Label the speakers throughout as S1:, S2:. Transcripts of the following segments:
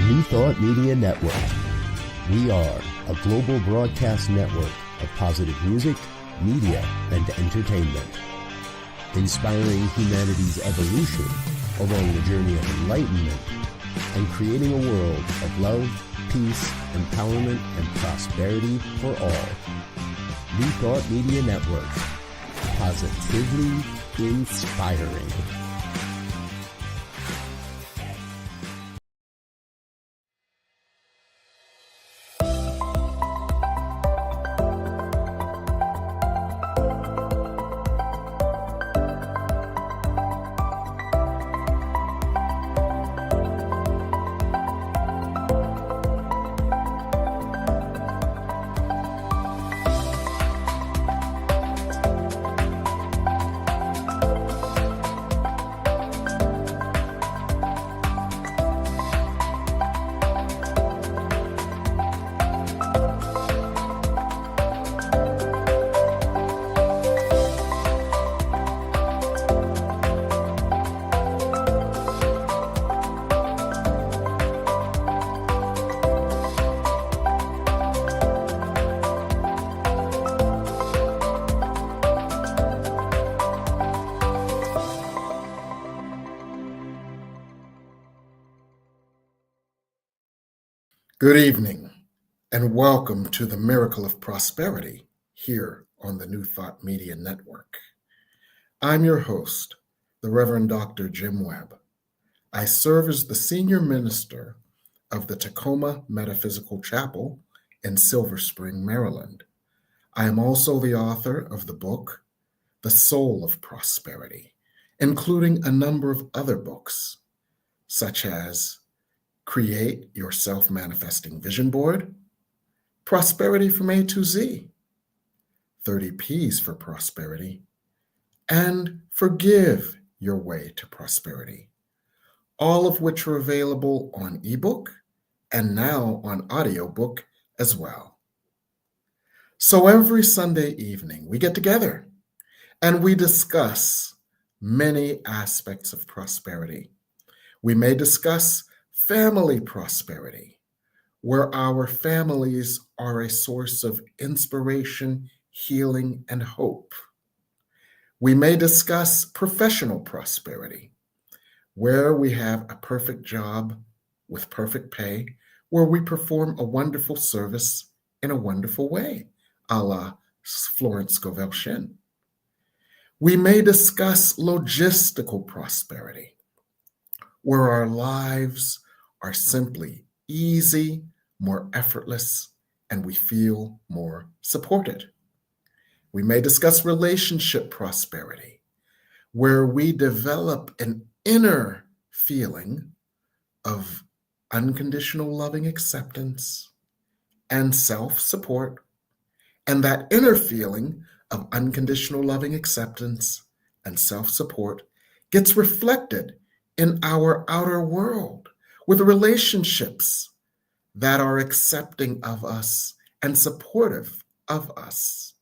S1: New Thought Media Network. We are a global broadcast network of positive music, media, and entertainment, inspiring humanity's evolution along the journey of enlightenment and creating a world of love, peace, empowerment, and prosperity for all. New Thought Media Network. Positively inspiring.
S2: Good evening, and welcome to the Miracle of Prosperity here on the New Thought Media Network. I'm your host, the Reverend Dr. Jim Webb. I serve as the Senior Minister of the Tacoma Metaphysical Chapel in Silver Spring, Maryland. I am also the author of the book, The Soul of Prosperity, including a number of other books, such as Create Your Self-Manifesting Vision Board, Prosperity from A to Z, 30 P's for Prosperity, and Forgive Your Way to Prosperity, all of which are available on ebook and now on audiobook as well. So every Sunday evening, we get together and we discuss many aspects of prosperity. We may discuss family prosperity, where our families are a source of inspiration, healing, and hope. We may discuss professional prosperity, where we have a perfect job with perfect pay, where we perform a wonderful service in a wonderful way, a la Florence Scovel-Shinn. We may discuss logistical prosperity, where our lives are simply easy, more effortless, and we feel more supported. We may discuss relationship prosperity, where we develop an inner feeling of unconditional loving acceptance and self-support, and that inner feeling of unconditional loving acceptance and self-support gets reflected in our outer world with relationships that are accepting of us and supportive of us.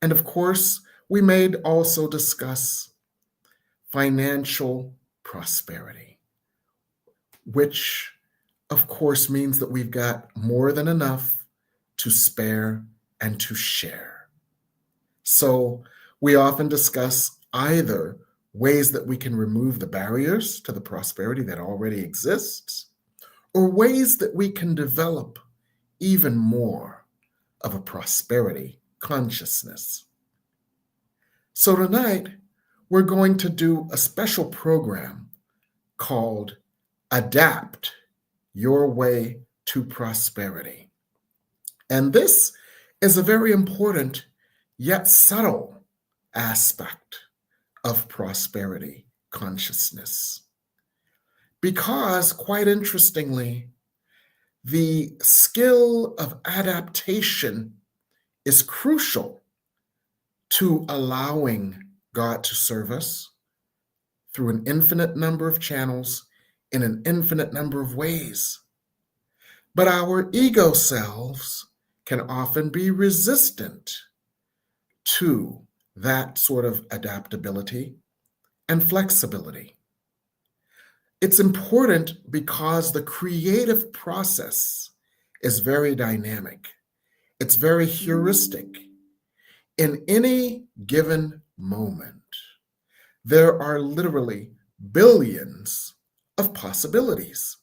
S2: And of course, we may also discuss financial prosperity, which of course means that we've got more than enough to spare and to share. So we often discuss either ways that we can remove the barriers to the prosperity that already exists, or ways that we can develop even more of a prosperity consciousness. So tonight, we're going to do a special program called Adapt Your Way to Prosperity. And this is a very important yet subtle aspect of prosperity consciousness. Because, quite interestingly, the skill of adaptation is crucial to allowing God to serve us through an infinite number of channels in an infinite number of ways. But our ego selves can often be resistant to that sort of adaptability and flexibility. It's important because the creative process is very dynamic. It's very heuristic. In any given moment, there are literally billions of possibilities.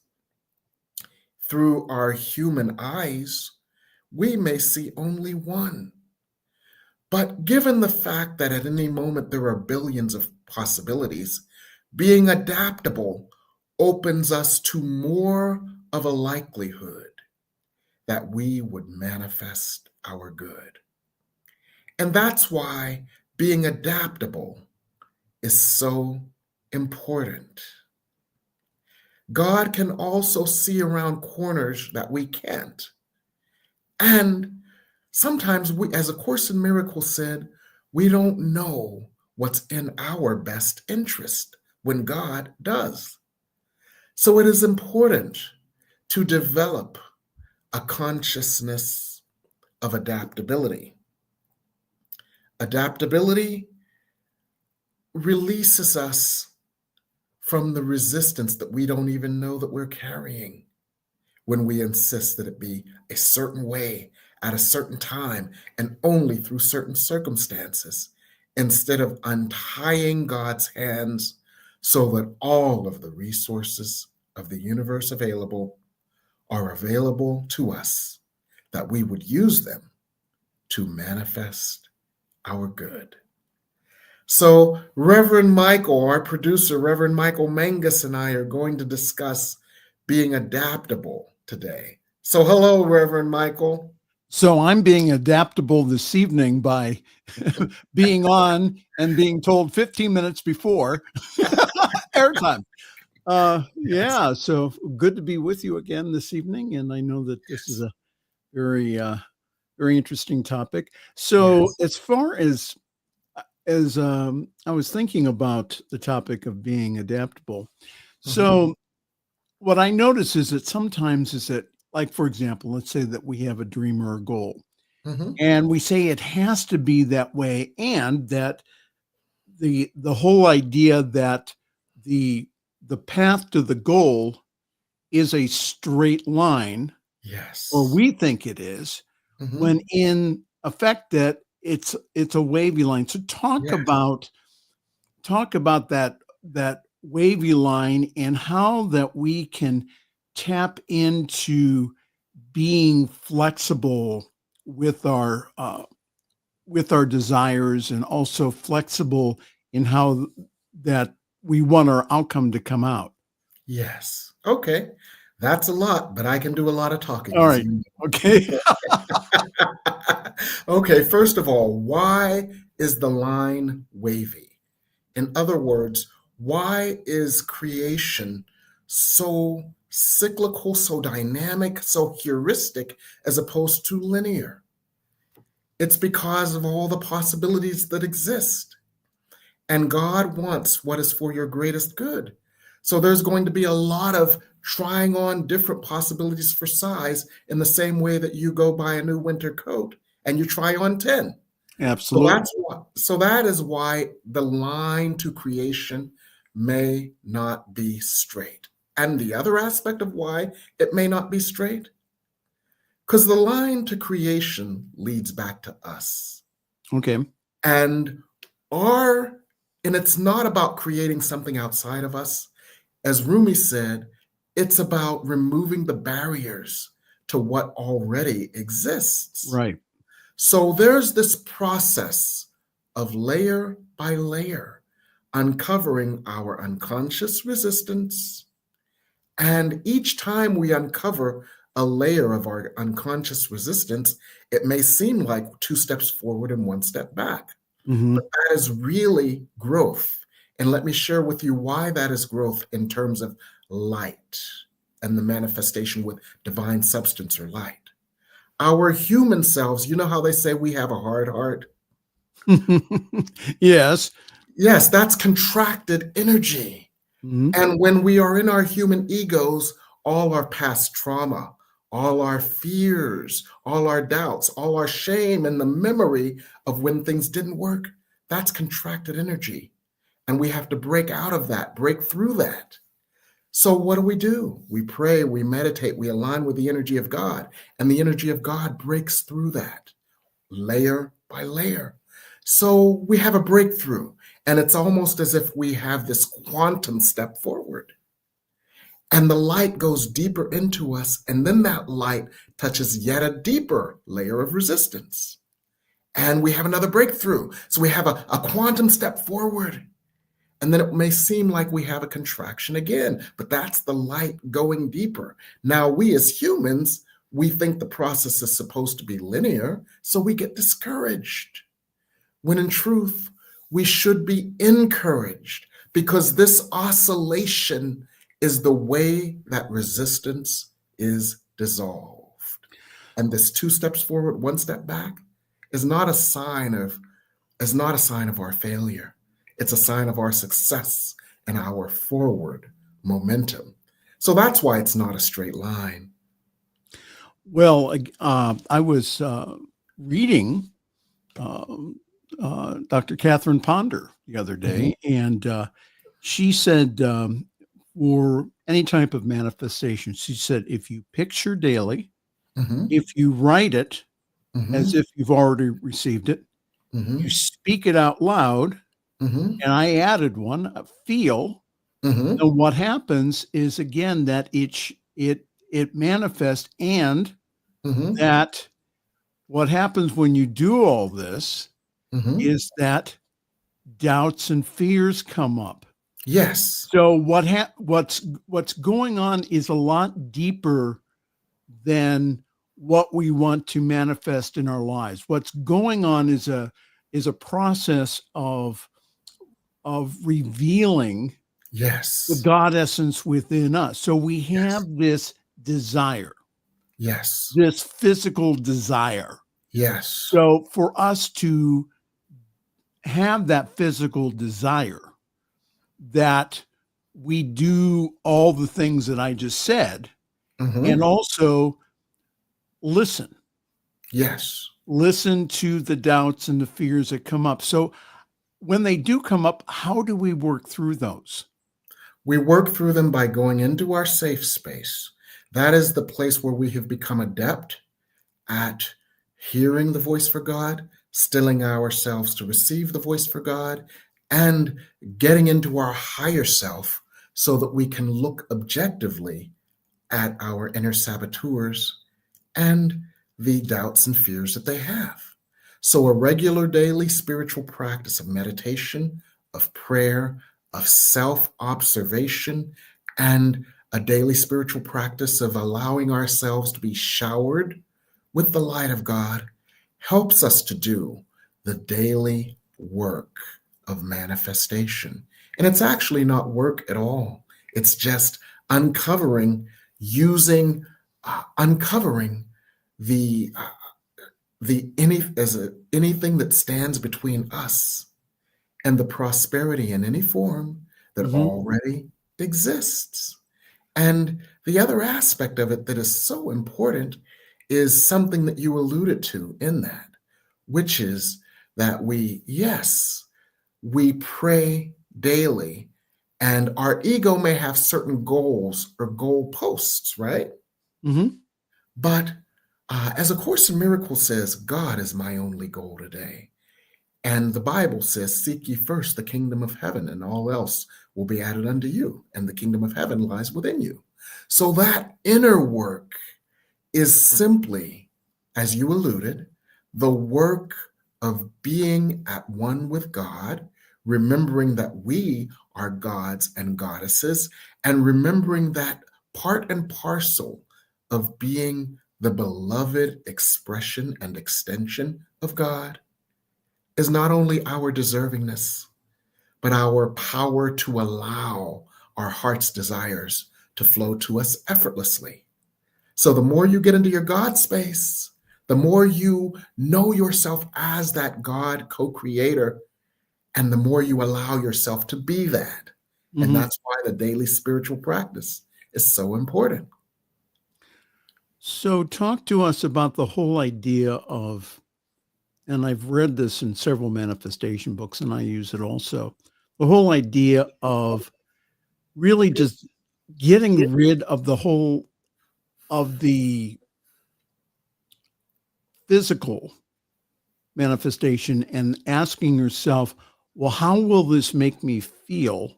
S2: Through our human eyes, we may see only one. But given the fact that at any moment there are billions of possibilities, being adaptable opens us to more of a likelihood that we would manifest our good. And that's why being adaptable is so important. God can also see around corners that we can't. And sometimes we, as A Course in Miracles said, we don't know what's in our best interest when God does. So it is important to develop a consciousness of adaptability. Adaptability releases us from the resistance that we don't even know that we're carrying when we insist that it be a certain way at a certain time and only through certain circumstances, instead of untying God's hands so that all of the resources of the universe are available to us, that we would use them to manifest our good. So Reverend Michael, our producer, Reverend Michael Mangus, and I are going to discuss being adaptable today. So hello, Reverend Michael.
S3: So I'm being adaptable this evening by being on and being told 15 minutes before airtime. Yeah, so good to be with you again this evening. And I know that this is a very, very interesting topic. So as far as I was thinking about the topic of being adaptable. So what I notice is that sometimes is that, like, for example, let's say that we have a dream or a goal, and we say it has to be that way, and that the whole idea that the path to the goal is a straight line, or we think it is, when in effect that it's a wavy line. So talk about that wavy line and how that we can tap into being flexible with our desires, and also flexible in how that we want our outcome to come out.
S2: Yes. Okay. That's a lot, but I can do a lot of talking.
S3: All right. Okay.
S2: Okay. First of all, why is the line wavy? In other words, why is creation so cyclical, so dynamic, so heuristic, as opposed to linear? It's because of all the possibilities that exist. And God wants what is for your greatest good. So there's going to be a lot of trying on different possibilities for size, in the same way that you go buy a new winter coat and you try on 10.
S3: Absolutely.
S2: So that is why the line to creation may not be straight. And the other aspect of why it may not be straight, because the line to creation leads back to us.
S3: Okay.
S2: And it's not about creating something outside of us. As Rumi said, it's about removing the barriers to what already exists.
S3: Right.
S2: So there's this process of layer by layer, uncovering our unconscious resistance. And each time we uncover a layer of our unconscious resistance, it may seem like 2 steps forward and 1 step back. But that is really growth. And let me share with you why that is growth in terms of light and the manifestation with divine substance or light. Our human selves, you know how they say we have a hard heart?
S3: Yes.
S2: Yes, that's contracted energy. And when we are in our human egos, all our past trauma, all our fears, all our doubts, all our shame, and the memory of when things didn't work, that's contracted energy. And we have to break out of that, break through that. So what do? We pray, we meditate, we align with the energy of God, and the energy of God breaks through that layer by layer. So we have a breakthrough, and it's almost as if we have this quantum step forward. And the light goes deeper into us, and then that light touches yet a deeper layer of resistance. And we have another breakthrough. So we have a quantum step forward. And then it may seem like we have a contraction again, but that's the light going deeper. Now, we as humans, we think the process is supposed to be linear, so we get discouraged. When in truth, we should be encouraged, because this oscillation is the way that resistance is dissolved. And this 2 steps forward, 1 step back is not a sign of our failure. It's a sign of our success and our forward momentum. So that's why it's not a straight line.
S3: Well, I was reading Dr. Catherine Ponder the other day, and she said for any type of manifestation, she said, if you picture daily, if you write it as if you've already received it, you speak it out loud, and I added one, feel, and what happens is, again, that it manifests, and that what happens when you do all this is that doubts and fears come up.
S2: Yes.
S3: So what's going on is a lot deeper than what we want to manifest in our lives. What's going on is a process of revealing the God essence within us. So we have this desire, this physical desire. So for us to have that physical desire, that we do all the things that I just said, and also listen. Listen to the doubts and the fears that come up. So when they do come up, how do we work through those?
S2: We work through them by going into our safe space. That is the place where we have become adept at hearing the voice for God, stilling ourselves to receive the voice for God, and getting into our higher self so that we can look objectively at our inner saboteurs and the doubts and fears that they have. So a regular daily spiritual practice of meditation, of prayer, of self-observation, and a daily spiritual practice of allowing ourselves to be showered with the light of God helps us to do the daily work of manifestation. And it's actually not work at all. It's just uncovering anything that stands between us and the prosperity in any form that already exists. And the other aspect of it that is so important is something that you alluded to in that, which is that we pray daily, and our ego may have certain goals or goal posts, right? But as A Course in Miracles says, God is my only goal today. And the Bible says, seek ye first the kingdom of heaven, and all else will be added unto you. And the kingdom of heaven lies within you. So that inner work is simply, as you alluded, the work of being at one with God, remembering that we are gods and goddesses, and remembering that part and parcel of being the beloved expression and extension of God is not only our deservingness, but our power to allow our heart's desires to flow to us effortlessly. So the more you get into your God space, the more you know yourself as that God co-creator, and the more you allow yourself to be that. And that's why the daily spiritual practice is so important.
S3: So talk to us about the whole idea of, and I've read this in several manifestation books, and I use it also, the whole idea of really just getting rid of the physical manifestation and asking yourself, well, how will this make me feel?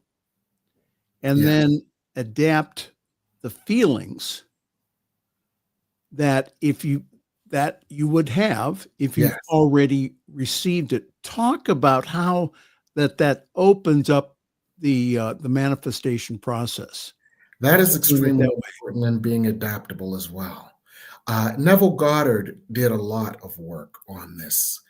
S3: And
S2: Yes.
S3: then adapt the feelings that you would have if you've
S2: Yes.
S3: already received it. Talk about how that opens up the manifestation process.
S2: That is
S3: Doing it
S2: extremely
S3: that way.
S2: important in being adaptable as well. Neville Goddard did a lot of work on this.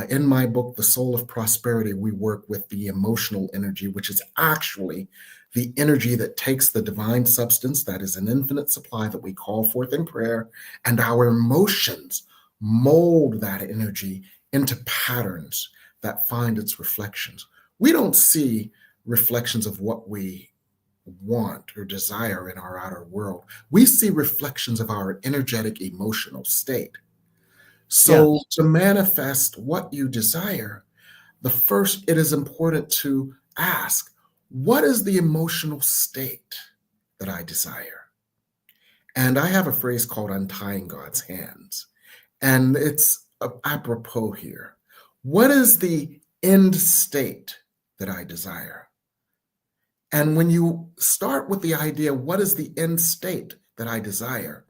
S2: In my book, The Soul of Prosperity, we work with the emotional energy, which is actually the energy that takes the divine substance that is an infinite supply that we call forth in prayer, and our emotions mold that energy into patterns that find its reflections. We don't see reflections of what we want or desire in our outer world. We see reflections of our energetic emotional state. So
S3: Yes.
S2: to manifest what you desire, it is important to ask, what is the emotional state that I desire? And I have a phrase called untying God's hands, and it's apropos here. What is the end state that I desire? And when you start with the idea, what is the end state that I desire?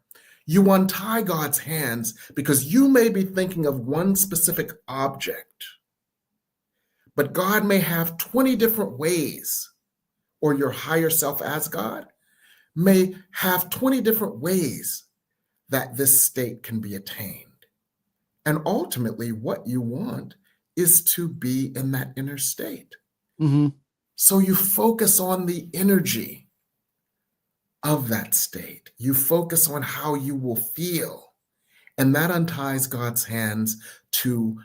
S2: You untie God's hands because you may be thinking of one specific object, but God may have 20 different ways, or your higher self as God may have 20 different ways that this state can be attained. And ultimately, what you want is to be in that inner state.
S3: Mm-hmm.
S2: So you focus on the energy of that state. You focus on how you will feel. And that unties God's hands to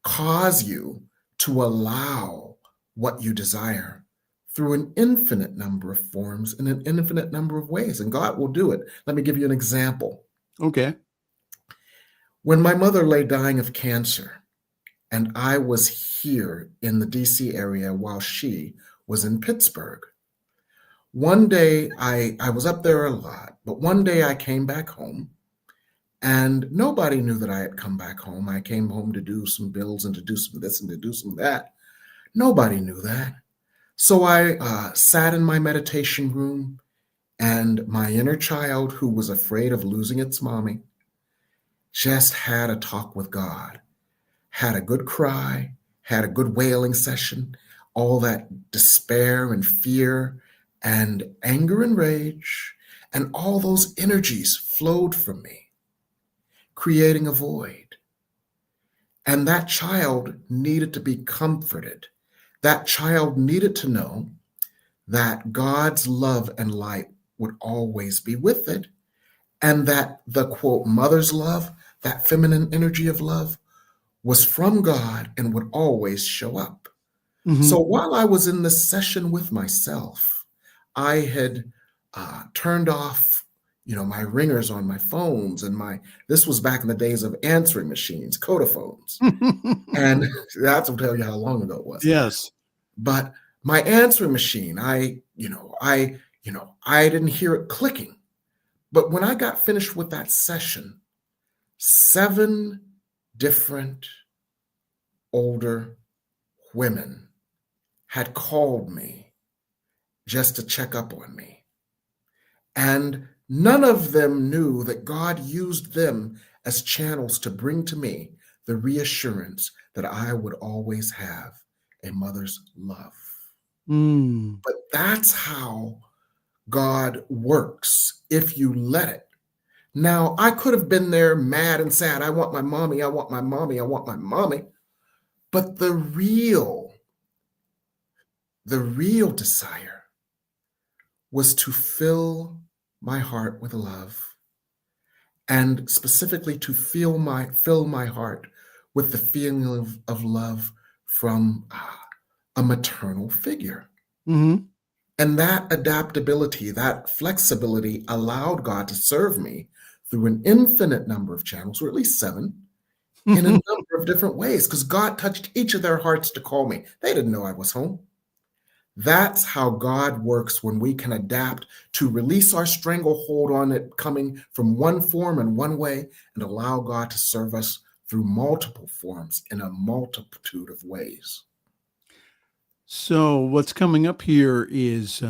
S2: cause you to allow what you desire through an infinite number of forms in an infinite number of ways. And God will do it. Let me give you an example.
S3: Okay.
S2: When my mother lay dying of cancer, and I was here in the DC area while she was in Pittsburgh, one day I was up there a lot, but one day I came back home and nobody knew that I had come back home. I came home to do some bills and to do some this and to do some that. Nobody knew that. So I sat in my meditation room, and my inner child, who was afraid of losing its mommy, just had a talk with God, had a good cry, had a good wailing session. All that despair and fear and anger and rage and all those energies flowed from me, creating a void. And that child needed to be comforted. That child needed to know that God's love and light would always be with it, and that the quote, mother's love, that feminine energy of love, was from God and would always show up.
S3: Mm-hmm.
S2: So while I was in this session with myself, I had turned off, my ringers on my phones, and this was back in the days of answering machines, codaphones. And that's will tell you how long ago it was.
S3: Yes.
S2: But my answering machine, I didn't hear it clicking. But when I got finished with that session, 7 different older women had called me just to check up on me. And none of them knew that God used them as channels to bring to me the reassurance that I would always have a mother's love.
S3: Mm.
S2: But that's how God works if you let it. Now, I could have been there mad and sad. I want my mommy. I want my mommy. I want my mommy. But the real desire was to fill my heart with love, and specifically to fill my heart with the feeling of love from a maternal figure.
S3: Mm-hmm.
S2: And that adaptability, that flexibility allowed God to serve me through an infinite number of channels, or at least 7, in a number of different ways, because God touched each of their hearts to call me. They didn't know I was home. That's how God works when we can adapt to release our stranglehold on it coming from one form and one way and allow God to serve us through multiple forms in a multitude of ways.
S3: So what's coming up here is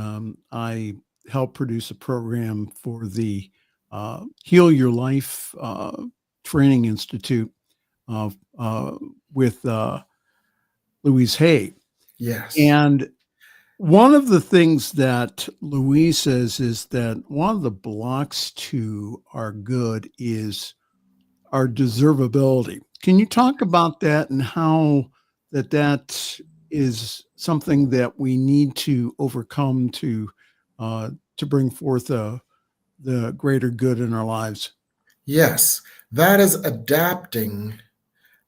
S3: I help produce a program for the Heal Your Life Training Institute with Louise Hay.
S2: Yes.
S3: And one of the things that Louise says is that one of the blocks to our good is our deservability. Can you talk about that and how that is something that we need to overcome to bring forth the greater good in our lives?
S2: Yes. That is adapting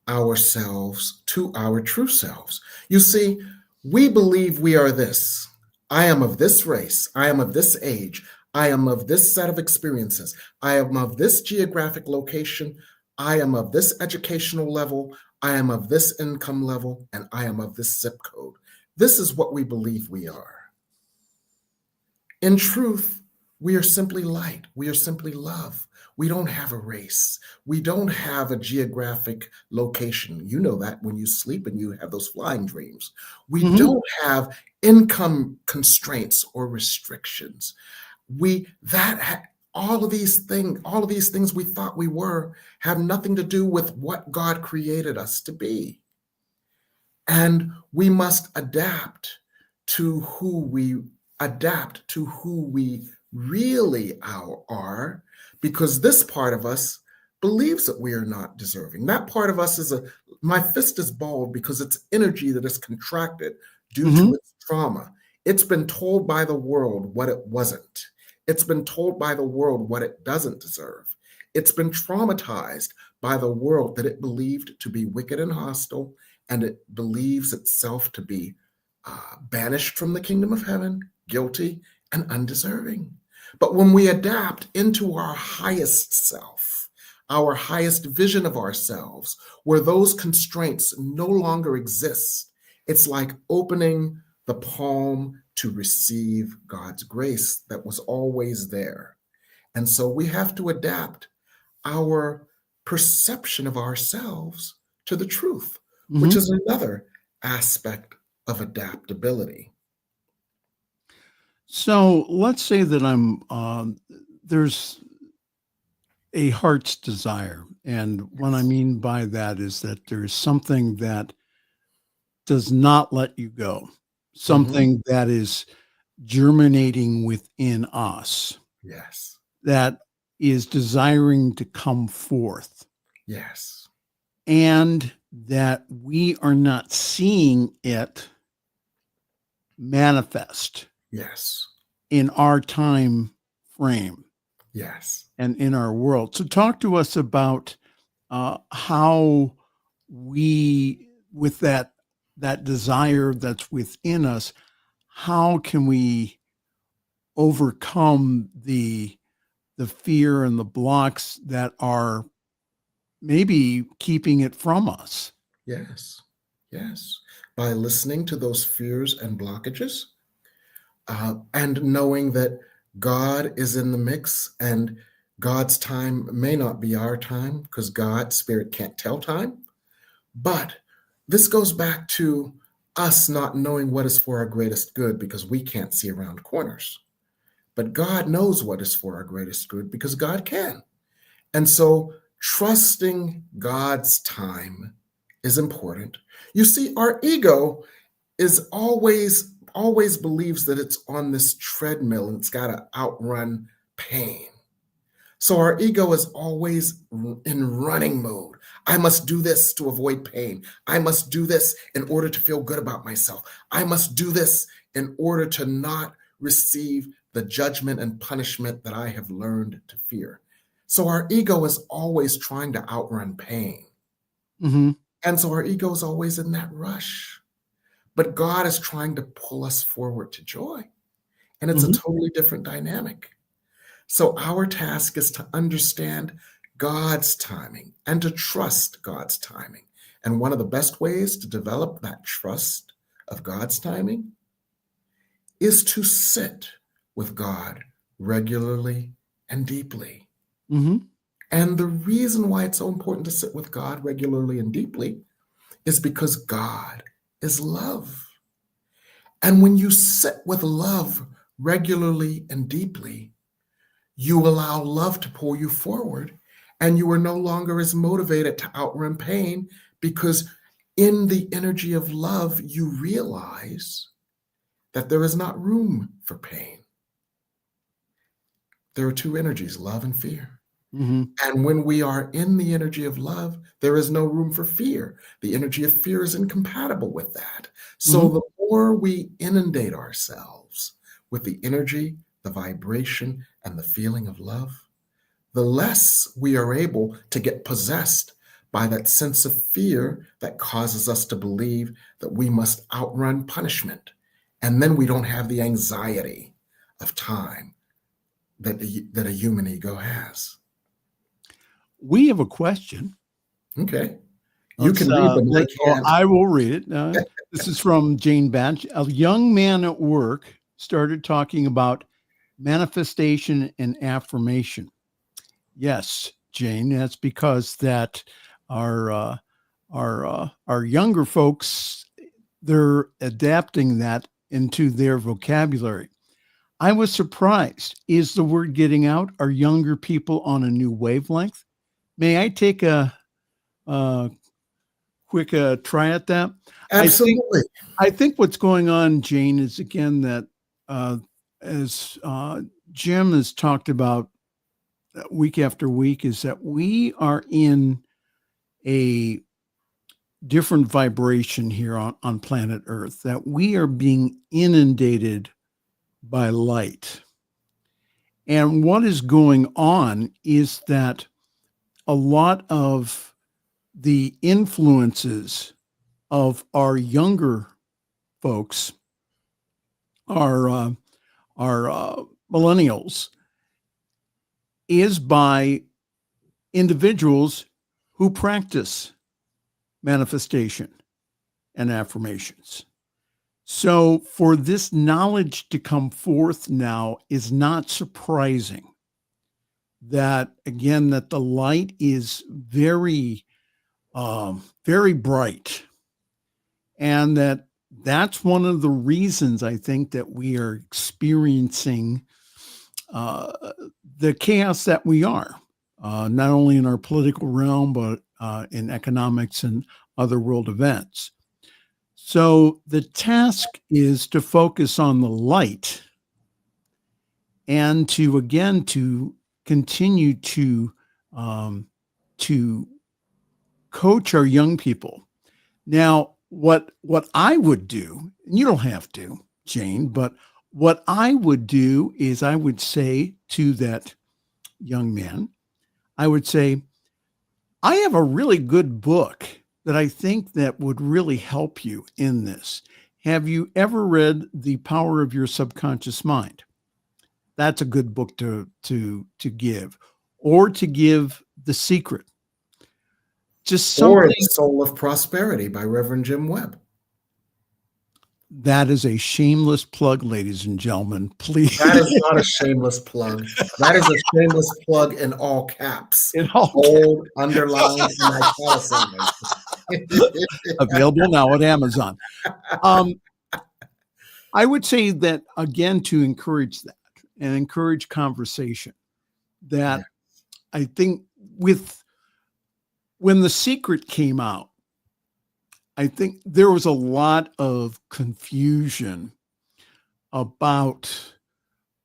S2: ourselves to our true selves. You see, we believe we are this. I am of this race. I am of this age. I am of this set of experiences. I am of this geographic location. I am of this educational level. I am of this income level. And I am of this zip code. This is what we believe we are. In truth, we are simply light. We are simply love. We don't have a race. We don't have a geographic location. You know that when you sleep and you have those flying dreams. We
S3: Mhm.
S2: don't have income constraints or restrictions. All of these things we thought we were have nothing to do with what God created us to be. And we must to who we adapt to who we really are, because this part of us believes that we are not deserving. That part of us my fist is balled because it's energy that is contracted due to
S3: Mhm.
S2: its trauma. It's been told by the world what it wasn't. It's been told by the world what it doesn't deserve. It's been traumatized by the world that it believed to be wicked and hostile, and it believes itself to be banished from the kingdom of heaven, guilty, and undeserving. But when we adapt into our highest self, our highest vision of ourselves, where those constraints no longer exist, it's like opening the palm to receive God's grace that was always there. And so we have to adapt our perception of ourselves to the truth, which
S3: Mhm.
S2: is another aspect of adaptability.
S3: So let's say that there's a heart's desire. And what I
S2: Yes.
S3: mean by that is that there's something that does not let you go,
S2: Mhm.
S3: something that is germinating within us
S2: Yes.
S3: that is desiring to come forth,
S2: Yes.
S3: and that we are not seeing it manifest
S2: Yes.
S3: in our time frame
S2: Yes.
S3: and in our world. So talk to us about how we, with that desire that's within us, how can we overcome the fear and the blocks that are maybe keeping it from us?
S2: Yes. Yes. By listening to those fears and blockages, and knowing that God is in the mix and God's time may not be our time because God's spirit can't tell time. But this goes back to us not knowing what is for our greatest good because we can't see around corners. But God knows what is for our greatest good because God can. And so trusting God's time is important. You see, our ego is always believes that it's on this treadmill and it's got to outrun pain. So our ego is always in running mode. I must do this to avoid pain. I must do this in order to feel good about myself. I must do this in order to not receive the judgment and punishment that I have learned to fear. So our ego is always trying to outrun pain.
S3: Mhm,
S2: And so our ego is always in that rush. But God is trying to pull us forward to joy. And it's a
S3: mhm.
S2: totally different dynamic. So our task is to understand God's timing and to trust God's timing. And one of the best ways to develop that trust of God's timing is to sit with God regularly and deeply.
S3: Mm-hmm.
S2: And the reason why it's so important to sit with God regularly and deeply is because God is love. And when you sit with love regularly and deeply, you allow love to pull you forward, and you are no longer as motivated to outrun pain, because in the energy of love, you realize that there is not room for pain. There are two energies, love and fear.
S3: Mm-hmm.
S2: And when we are in the energy of love, there is no room for fear. The energy of fear is incompatible with that. So
S3: Mm-hmm.
S2: the more we inundate ourselves with the energy, the vibration, and the feeling of love, the less we are able to get possessed by that sense of fear that causes us to believe that we must outrun punishment. And then we don't have the anxiety of time that a human ego has.
S3: We have a question.
S2: Okay. You can read them. I can't.
S3: I will read it. This is from Jane Batch. A young man at work started talking about manifestation and affirmation. Yes, Jane, that's because that our younger folks, they're adapting that into their vocabulary. I was surprised. Is the word getting out? Are younger people on a new wavelength? May I take a quick try at that?
S2: Absolutely.
S3: I think what's going on, Jane, is again that as Jim has talked about week after week, is that we are in a different vibration here on planet Earth, that we are being inundated by light. And what is going on is that a lot of the influences of our younger folks, our millennials, is by individuals who practice manifestation and affirmations. So for this knowledge to come forth now is not surprising. That again, that the light is very, very bright, and that's one of the reasons I think that we are experiencing the chaos that we are, not only in our political realm, but in economics and other world events. So the task is to focus on the light and to continue to coach our young people. Now, what I would do, and you don't have to, Jane, but what I would do is I would say to that young man, I would say, I have a really good book that I think that would really help you in this. Have you ever read The Power of Your Subconscious Mind? That's a good book to give, or to give The Secret. Just something.
S2: Or The Soul of Prosperity by Reverend Jim Webb.
S3: That is a shameless plug, ladies and gentlemen. Please.
S2: That is not a shameless plug. That is a shameless plug in all caps.
S3: In all
S2: bold, underlined, and italicized.
S3: Available now at Amazon. I would say that, again, to encourage that and encourage conversation, that I think when The Secret came out, I think there was a lot of confusion about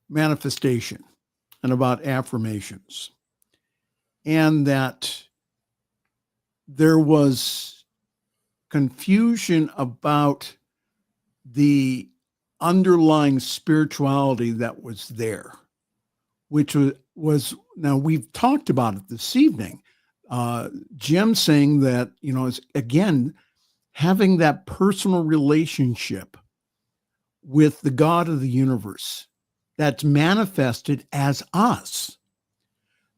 S3: manifestation and about affirmations, and that there was confusion about the underlying spirituality that was there, which was now we've talked about it this evening. Jim saying that, is again, having that personal relationship with the God of the universe that's manifested as us.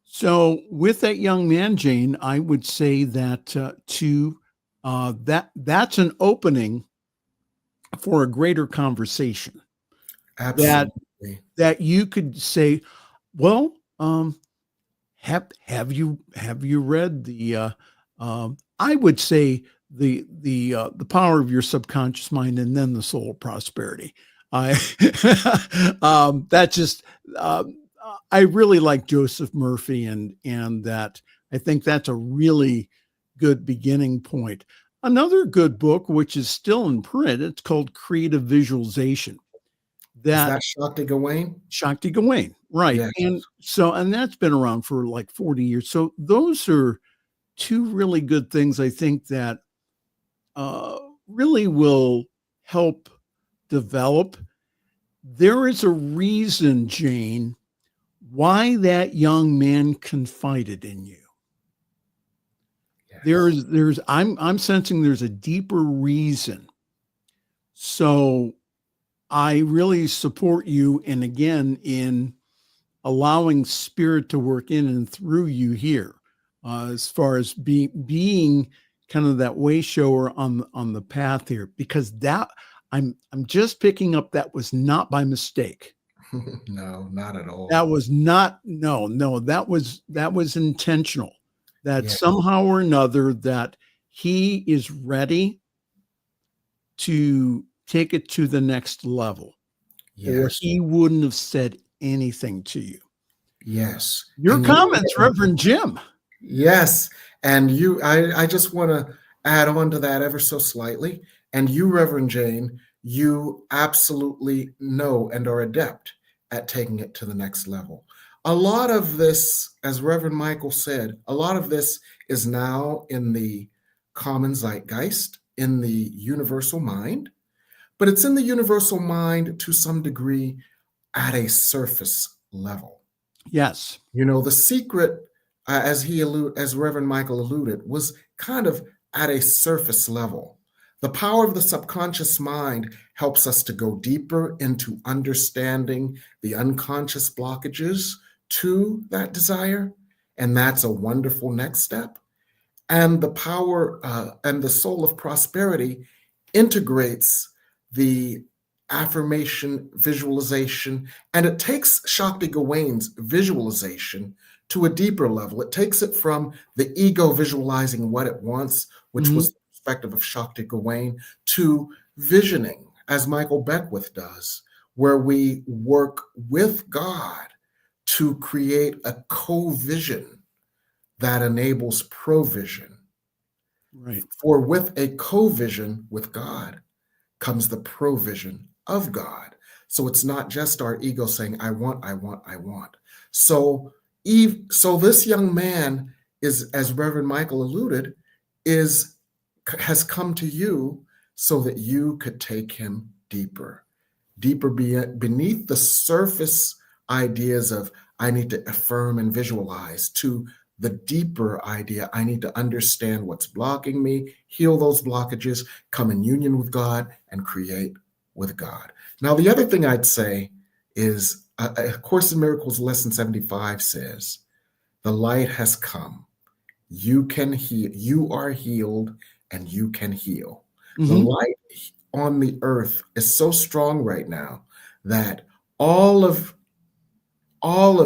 S3: So with that young man, Jane, I would say that that's an opening for a greater conversation. that
S2: Absolutely.
S3: that you could say, well, have you read I would say the power of your subconscious mind and then the soul of prosperity. I that just I really like Joseph Murphy, and that I think that's a really good beginning point. Another good book, which is still in print, it's called Creative Visualization.
S2: Is
S3: That
S2: that Shakti Gawain?
S3: Shakti Gawain, right.
S2: Yes.
S3: And that's been around for like 40 years. So those are two really good things I think that uh, really will help develop. There is a reason, Jane, why that young man confided in you.
S2: Yes.
S3: I'm sensing there's a deeper reason. So I really support you, and again, in allowing spirit to work in and through you here, as far as being kind of that way shower on the path here, because that I'm just picking up that was not by mistake.
S2: No, not at all.
S3: That was not, no, that was intentional. That
S2: Yeah.
S3: somehow or another that he is ready to take it to the next level, or
S2: Yes.
S3: he wouldn't have said anything to you.
S2: Yes.
S3: Your
S2: And
S3: comments, Reverend Jim.
S2: yes. And I just want to add on to that ever so slightly. And you, Reverend Jane, you absolutely know and are adept at taking it to the next level. A lot of this, as Reverend Michael said, a lot of this is now in the common zeitgeist, in the universal mind, but it's in the universal mind to some degree at a surface level.
S3: Yes.
S2: The secret, as Reverend Michael alluded, was kind of at a surface level. The power of the subconscious mind helps us to go deeper into understanding the unconscious blockages to that desire, and that's a wonderful next step. And the power and the soul of prosperity integrates the affirmation, visualization, and it takes Shakti Gawain's visualization to a deeper level. It takes it from the ego visualizing what it wants, which
S3: Mhm.
S2: was the perspective of Shakti Gawain, to visioning, as Michael Beckwith does, where we work with God to create a co-vision that enables provision.
S3: Right.
S2: For with a co-vision with God comes the provision of God. So it's not just our ego saying, I want, I want, I want. So this young man is, as Reverend Michael alluded, has come to you so that you could take him deeper beneath the surface ideas of I need to affirm and visualize, to the deeper idea, I need to understand what's blocking me, heal those blockages, come in union with God, and create with God. Now, the other thing I'd say is, A Course in Miracles Lesson 75 says, the light has come. You can heal. You are healed, and you can heal. The
S3: Mhm.
S2: light on the earth is so strong right now that all of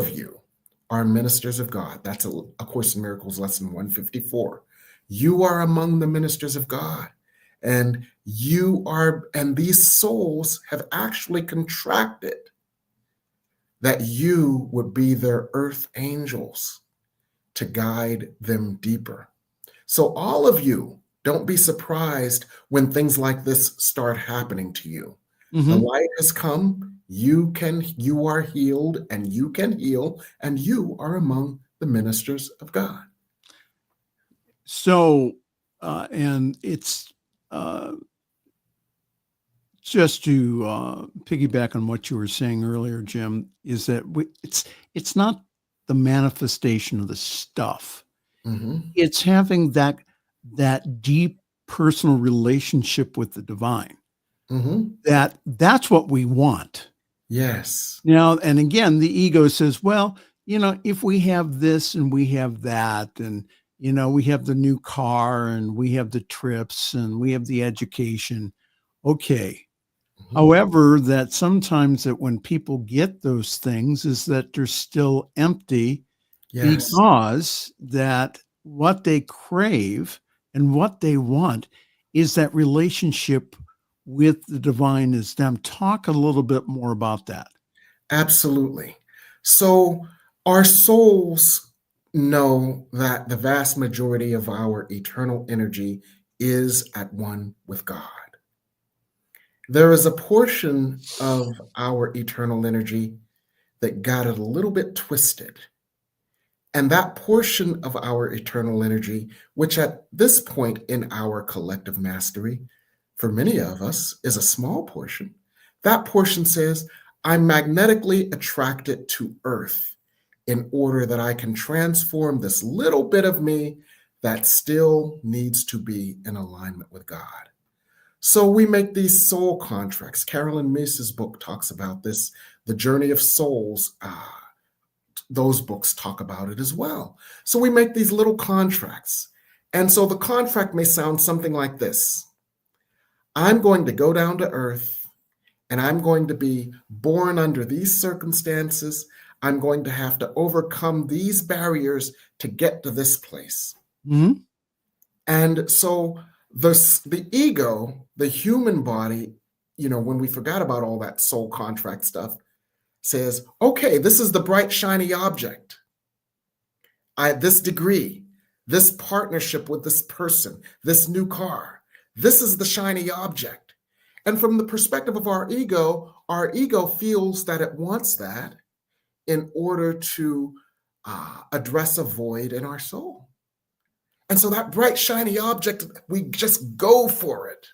S2: you are ministers of God. That's a Course in Miracles lesson 154. You are among the ministers of God. And these souls have actually contracted that you would be their earth angels to guide them deeper. So all of you, don't be surprised when things like this start happening to you. The
S3: Mhm.
S2: light has come. You are healed, and you can heal, and you are among the ministers of God.
S3: So, and it's just to piggyback on what you were saying earlier, Jim, is that it's not the manifestation of the stuff.
S2: Mhm.
S3: It's having that deep personal relationship with the divine.
S2: Mhm.
S3: That's what we want.
S2: Yes.
S3: Now, and again, the ego says, well, if we have this and we have that, and, we have the new car and we have the trips and we have the education. Okay. However, that sometimes that when people get those things is that they're still empty
S2: Yes,
S3: because that what they crave and what they want is that relationship with the divine is them. Talk a little bit more about that.
S2: absolutely. So our souls know that the vast majority of our eternal energy is at one with God. There is a portion of our eternal energy that got it a little bit twisted. And that portion of our eternal energy, which at this point in our collective mastery, for many of us, is a small portion, that portion says, I'm magnetically attracted to Earth in order that I can transform this little bit of me that still needs to be in alignment with God. So we make these soul contracts. Carolyn Myss's book talks about this, The Journey of Souls. Those books talk about it as well. So we make these little contracts. And so the contract may sound something like this. I'm going to go down to earth and I'm going to be born under these circumstances. I'm going to have to overcome these barriers to get to this place.
S3: Mhm.
S2: And so the ego, the human body, when we forgot about all that soul contract stuff, says, okay, this is the bright, shiny object. This degree, this partnership with this person, this new car, this is the shiny object. And from the perspective of our ego feels that it wants that in order to address a void in our soul. And so that bright, shiny object, we just go for it.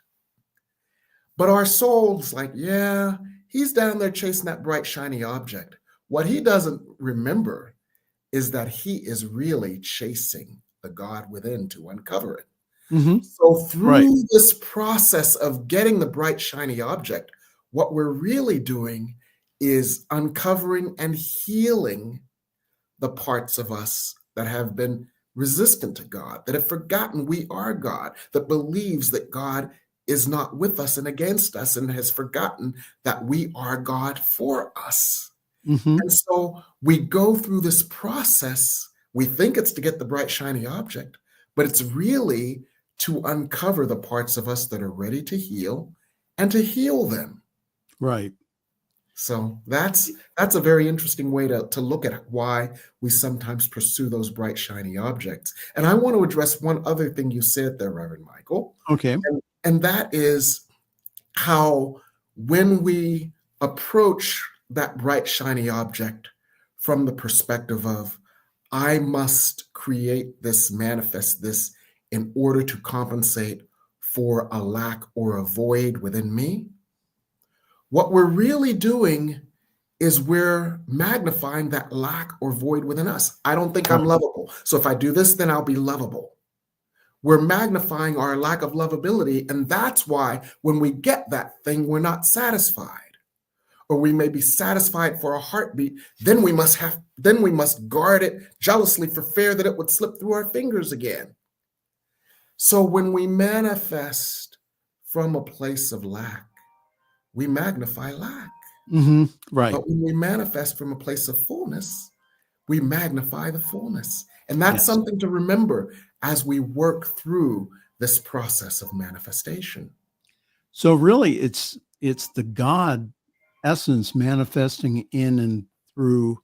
S2: But our soul's like, yeah, he's down there chasing that bright, shiny object. What he doesn't remember is that he is really chasing the God within to uncover it.
S3: Mhm.
S2: So
S3: Right.
S2: through this process of getting the bright, shiny object, what we're really doing is uncovering and healing the parts of us that have been resistant to God, that have forgotten we are God, that believes that God is not with us and against us, and has forgotten that we are God for us.
S3: Mhm.
S2: And so we go through this process. We think it's to get the bright, shiny object, but it's really to uncover the parts of us that are ready to heal and to heal them.
S3: Right.
S2: So that's a very interesting way to look at why we sometimes pursue those bright, shiny objects. And I want to address one other thing you said there, Reverend Michael,
S3: Okay.
S2: and that is how when we approach that bright, shiny object from the perspective of, I must create this, manifest this in order to compensate for a lack or a void within me, what we're really doing is we're magnifying that lack or void within us. I don't think I'm
S3: Right.
S2: lovable. So if I do this, then I'll be lovable. We're magnifying our lack of lovability. And that's why when we get that thing, we're not satisfied. Or we may be satisfied for a heartbeat, then we must guard it jealously for fear that it would slip through our fingers again. So when we manifest from a place of lack, we magnify lack.
S3: Mhm. Right.
S2: But when we manifest from a place of fullness, we magnify the fullness. And that's
S3: Yes.
S2: something to remember as we work through this process of manifestation.
S3: So really it's the God essence manifesting in and through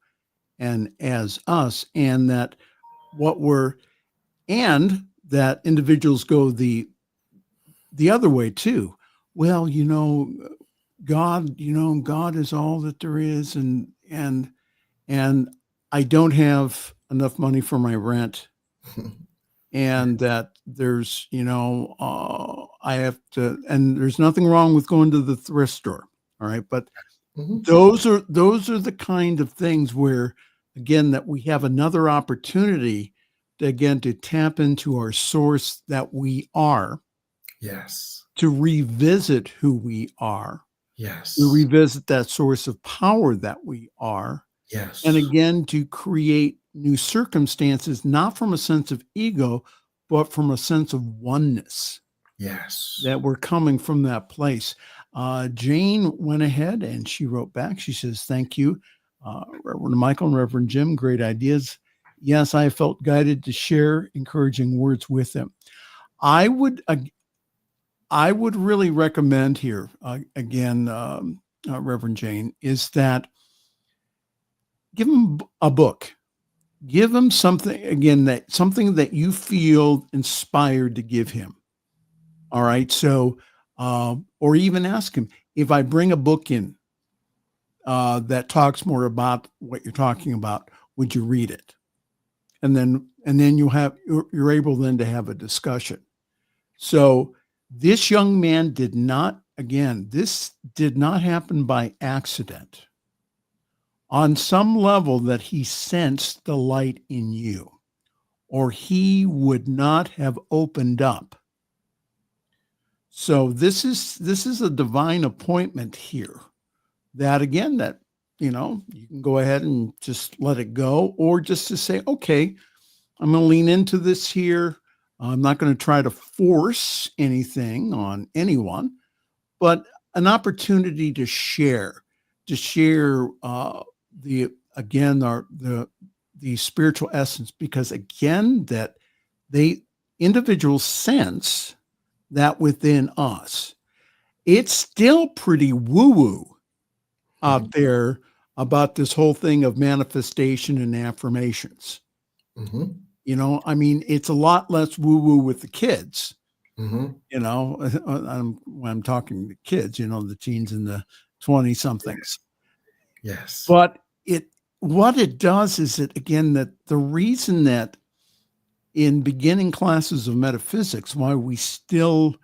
S3: and as us, and that what we're and that individuals go the other way too. Well, God is all that there is, and I don't have enough money for my rent, and that there's, I have to, and there's nothing wrong with going to the thrift store. All right. But
S2: Mhm.
S3: those are the kind of things where, again, that we have another opportunity to, again, to tap into our source that we are,
S2: Yes.
S3: to revisit who we are,
S2: Yes.
S3: to revisit that source of power that we are,
S2: Yes.
S3: and again, to create new circumstances, not from a sense of ego, but from a sense of oneness,
S2: Yes.
S3: that we're coming from that place. Jane went ahead and she wrote back. She says, "Thank you, Reverend Michael and Reverend Jim. Great ideas. Yes, I felt guided to share encouraging words with them." I would really recommend here, again, Reverend Jane, is that give them a book. Give him something, again, something that you feel inspired to give him. All right. So, or even ask him, if I bring a book in that talks more about what you're talking about, would you read it? And then you're able then to have a discussion. So this young man this did not happen by accident. On some level that he sensed the light in you, or he would not have opened up. So this is a divine appointment here that, again, that, you can go ahead and just let it go, or just to say, okay, I'm going to lean into this here. I'm not going to try to force anything on anyone, but an opportunity to share the spiritual essence, because again, that individuals sense that within us. It's still pretty woo-woo out there about this whole thing of manifestation and affirmations.
S2: Mm-hmm.
S3: It's a lot less woo-woo with the kids.
S2: Mm-hmm.
S3: When I'm talking to kids, the teens and the 20-somethings.
S2: Yes.
S3: But what it does is that, again, that the reason that in beginning classes of metaphysics, why we still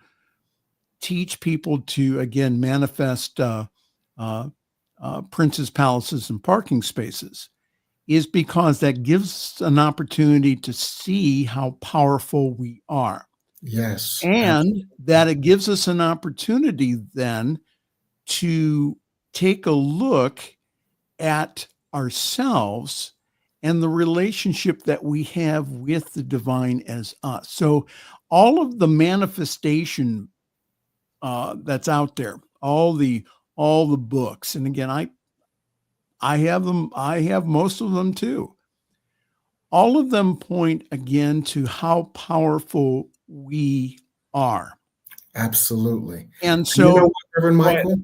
S3: teach people to, again, manifest princes, palaces, and parking spaces, is because that gives an opportunity to see how powerful we are.
S2: Yes.
S3: And that it gives us an opportunity then to take a look at ourselves and the relationship that we have with the divine as us. So all of the manifestation that's out there, all the books, and again, I have them. I have most of them too. All of them point again to how powerful we are.
S2: Absolutely.
S3: And so,
S2: Reverend Michael,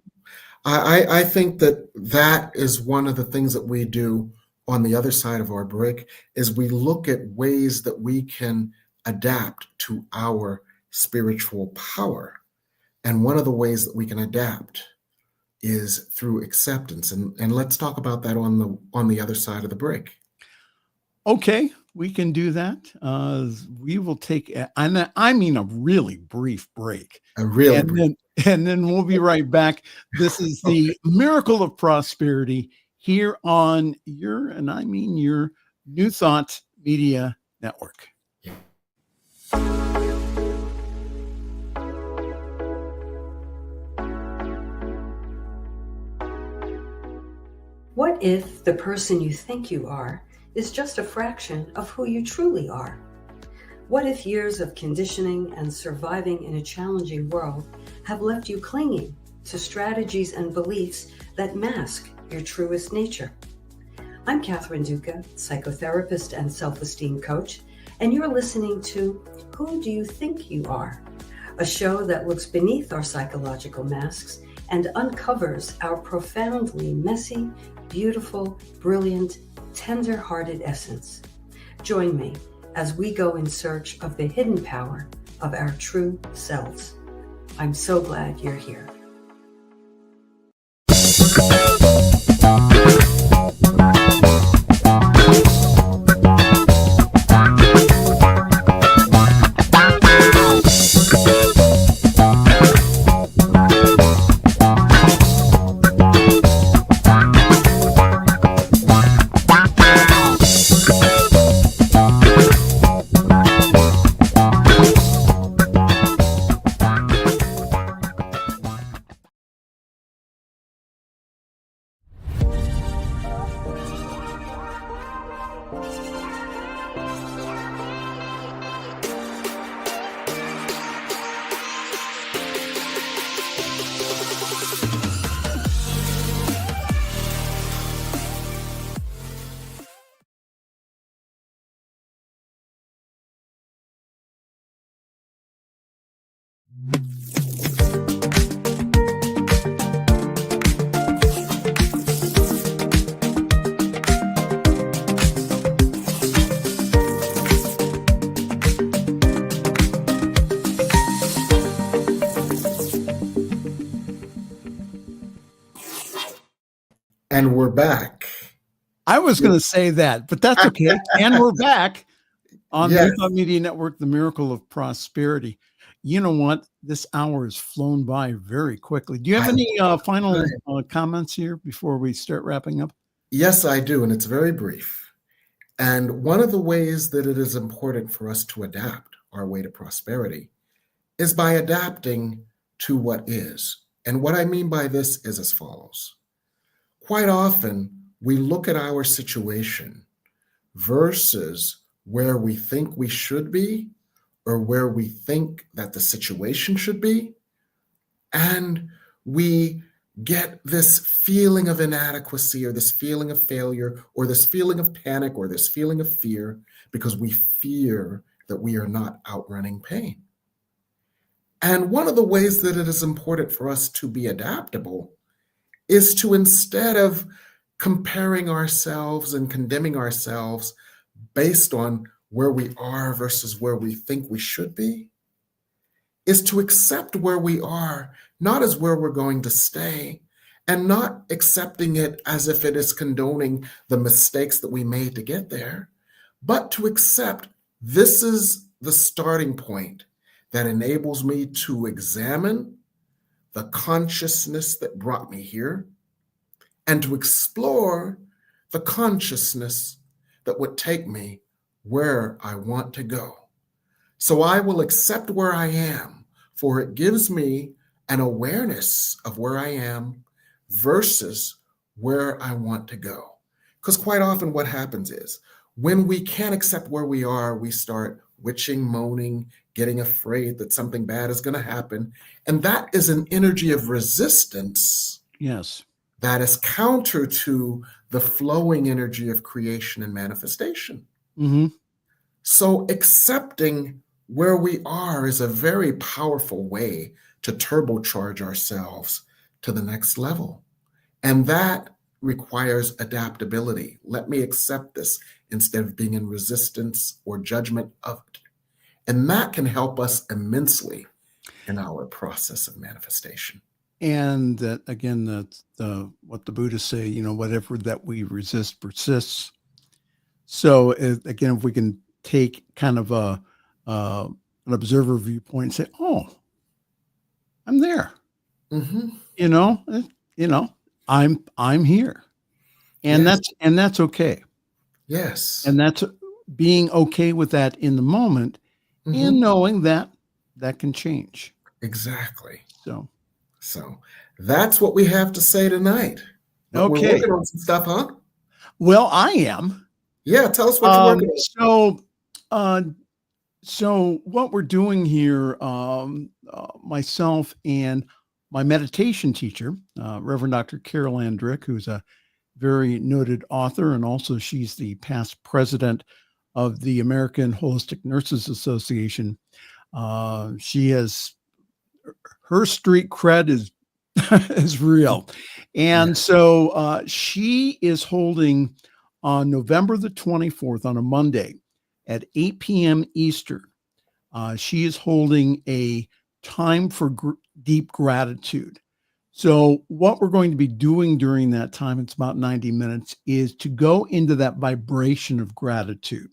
S2: I think that is one of the things that we do on the other side of our break, is we look at ways that we can adapt to our spiritual power. And one of the ways that we can adapt is through acceptance. And let's talk about that on the other side of the break.
S3: Okay, we can do that. We will take a really brief break. And then we'll be right back. This is the Miracle of Prosperity here on your New Thought Media Network.
S4: What if the person you think you are is just a fraction of who you truly are? What if years of conditioning and surviving in a challenging world have left you clinging to strategies and beliefs that mask your truest nature? I'm Catherine Duca, psychotherapist and self-esteem coach, and you're listening to Who Do You Think You Are? A show that looks beneath our psychological masks and uncovers our profoundly messy, beautiful, brilliant, tender-hearted essence. Join me as we go in search of the hidden power of our true selves. I'm so glad you're here.
S2: And we're back.
S3: I was going to say that, but that's okay. And we're back on the
S2: Yes.
S3: New Thought Media Network, the Miracle of Prosperity. You know what? This hour has flown by very quickly. Do you have any final comments here before we start wrapping up?
S2: Yes, I do, and it's very brief. And one of the ways that it is important for us to adapt our way to prosperity is by adapting to what is. And what I mean by this is as follows. Quite often, we look at our situation versus where we think we should be or where we think that the situation should be, and we get this feeling of inadequacy or this feeling of failure or this feeling of panic or this feeling of fear because we fear that we are not outrunning pain. And one of the ways that it is important for us to be adaptable is to, instead of comparing ourselves and condemning ourselves based on where we are versus where we think we should be, is to accept where we are, not as where we're going to stay, and not accepting it as if it is condoning the mistakes that we made to get there, but to accept this is the starting point that enables me to examine the consciousness that brought me here and to explore the consciousness that would take me where I want to go. So I will accept where I am, for it gives me an awareness of where I am versus where I want to go. Because quite often what happens is when we can't accept where we are, we start witching, moaning, getting afraid that something bad is going to happen. And that is an energy of resistance.
S3: Yes.
S2: That is counter to the flowing energy of creation and manifestation.
S3: Mm-hmm.
S2: So accepting where we are is a very powerful way to turbocharge ourselves to the next level. And that requires adaptability. Let me accept this instead of being in resistance or judgment of it. And that can help us immensely in our process of manifestation.
S3: And that, again, what the Buddhists say, whatever that we resist persists. So again, if we can take kind of an observer viewpoint and say, oh, I'm there,
S2: Mm-hmm.
S3: I'm here. And
S2: Yes.
S3: that's okay.
S2: Yes.
S3: And that's being okay with that in the moment,
S2: Mm-hmm.
S3: and knowing that can change.
S2: Exactly.
S3: So
S2: that's what we have to say tonight. But
S3: okay.
S2: We're working on some stuff, huh?
S3: Well, I am.
S2: Yeah, tell us what you're working on.
S3: So what we're doing here, myself and my meditation teacher, Reverend Dr. Carol Andrick, who's a very noted author, and also she's the past president of the American Holistic Nurses Association. She has, her street cred is real. And so she is holding on November the 24th, on a Monday at 8 p.m. Eastern. She is holding a time for deep gratitude. So what we're going to be doing during that time, it's about 90 minutes, is to go into that vibration of gratitude.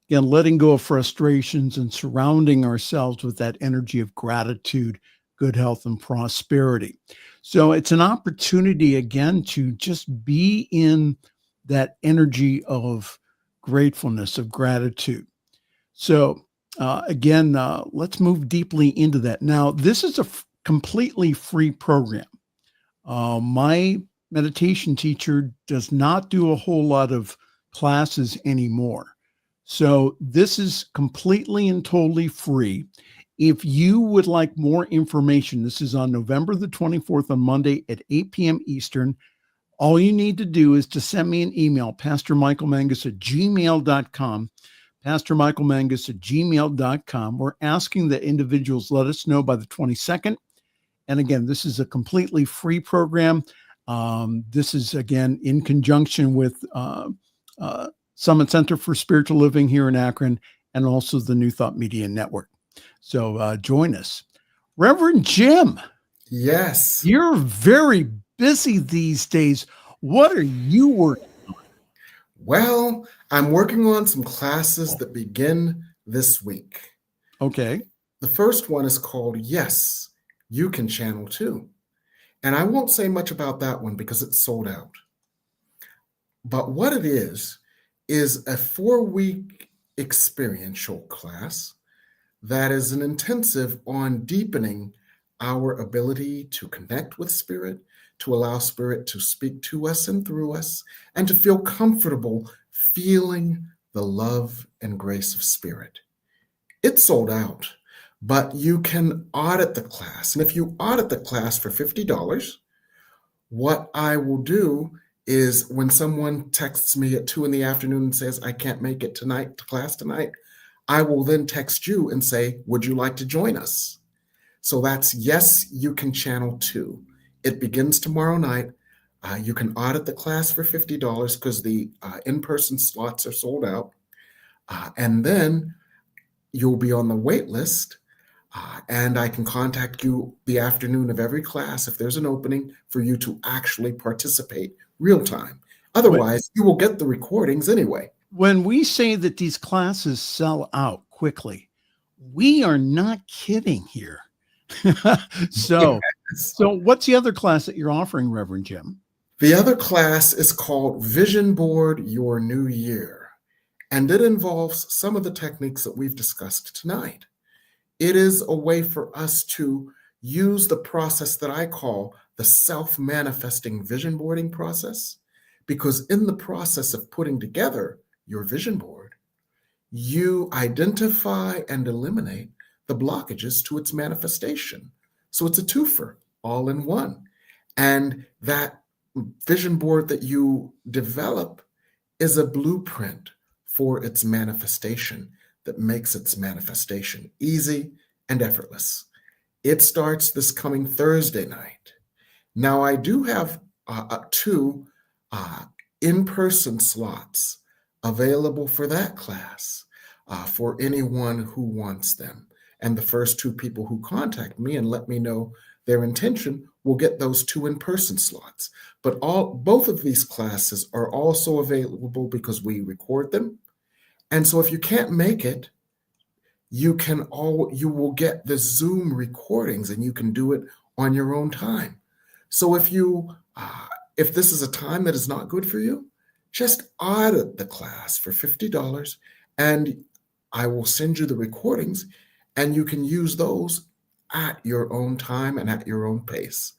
S3: Again, letting go of frustrations and surrounding ourselves with that energy of gratitude, good health, and prosperity. So it's an opportunity, again, to just be in that energy of gratefulness, of gratitude. So again, let's move deeply into that. Now, this is a completely free program. My meditation teacher does not do a whole lot of classes anymore. So this is completely and totally free. If you would like more information, this is on November the 24th, on Monday at 8 p.m. Eastern. All you need to do is to send me an email, pastormichaelmangus@gmail.com, pastormichaelmangus@gmail.com. We're asking that individuals let us know by the 22nd. And again, this is a completely free program. This is, again, in conjunction with Summit Center for Spiritual Living here in Akron, and also the New Thought Media Network. So join us. Reverend Jim.
S2: Yes.
S3: You're very busy these days. What are you working?
S2: Well, I'm working on some classes that begin this week.
S3: Okay.
S2: The first one is called Yes, You Can Channel Too. And I won't say much about that one because it's sold out. But what it is a 4-week experiential class that is an intensive on deepening our ability to connect with Spirit, to allow Spirit to speak to us and through us, and to feel comfortable feeling the love and grace of Spirit. It's sold out, but you can audit the class. And if you audit the class for $50, what I will do is when someone texts me at 2 p.m. and says, I can't make it to class tonight, I will then text you and say, would you like to join us? So that's Yes, You Can Channel Too. It begins tomorrow night. You can audit the class for $50 because the in-person slots are sold out. And then you'll be on the wait list. And I can contact you the afternoon of every class if there's an opening for you to actually participate real time. Otherwise, you will get the recordings anyway.
S3: When we say that these classes sell out quickly, we are not kidding here. So what's the other class that you're offering, Reverend Jim?
S2: The other class is called Vision Board Your New Year, and it involves some of the techniques that we've discussed tonight. It is a way for us to use the process that I call the self-manifesting vision boarding process, because in the process of putting together your vision board, you identify and eliminate the blockages to its manifestation. So it's a twofer, all in one. And that vision board that you develop is a blueprint for its manifestation that makes its manifestation easy and effortless. It starts this coming Thursday night. Now, I do have 2 in-person slots available for that class for anyone who wants them. And the first 2 people who contact me and let me know their intention will get those 2 in-person slots. But both of these classes are also available because we record them. And so if you can't make it, you will get the Zoom recordings and you can do it on your own time. So if this is a time that is not good for you, just audit the class for $50 and I will send you the recordings and you can use those at your own time and at your own pace.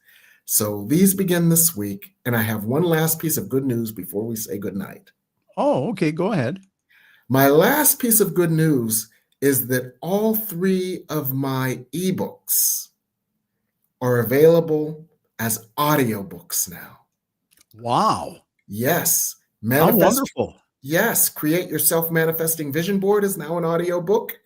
S2: So these begin this week, and I have one last piece of good news before we say goodnight.
S3: Oh, okay, go ahead.
S2: My last piece of good news is that all 3 of my ebooks are available as audiobooks now.
S3: Wow.
S2: Yes.
S3: How wonderful.
S2: Yes. Create Your Self-Manifesting Vision Board is now an audiobook.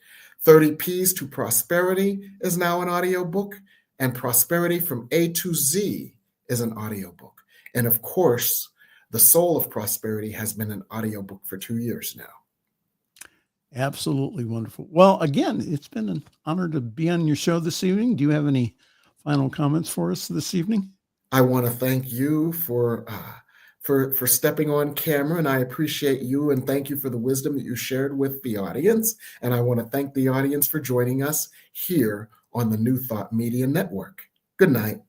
S2: 30 P's to Prosperity is now an audiobook. And Prosperity from A to Z is an audiobook. And of course, The Soul of Prosperity has been an audiobook for 2 years now.
S3: Absolutely wonderful. Well, again, it's been an honor to be on your show this evening. Do you have any final comments for us this evening?
S2: I want to thank you for stepping on camera, and I appreciate you and thank you for the wisdom that you shared with the audience. And I want to thank the audience for joining us here on the New Thought Media Network. Good night.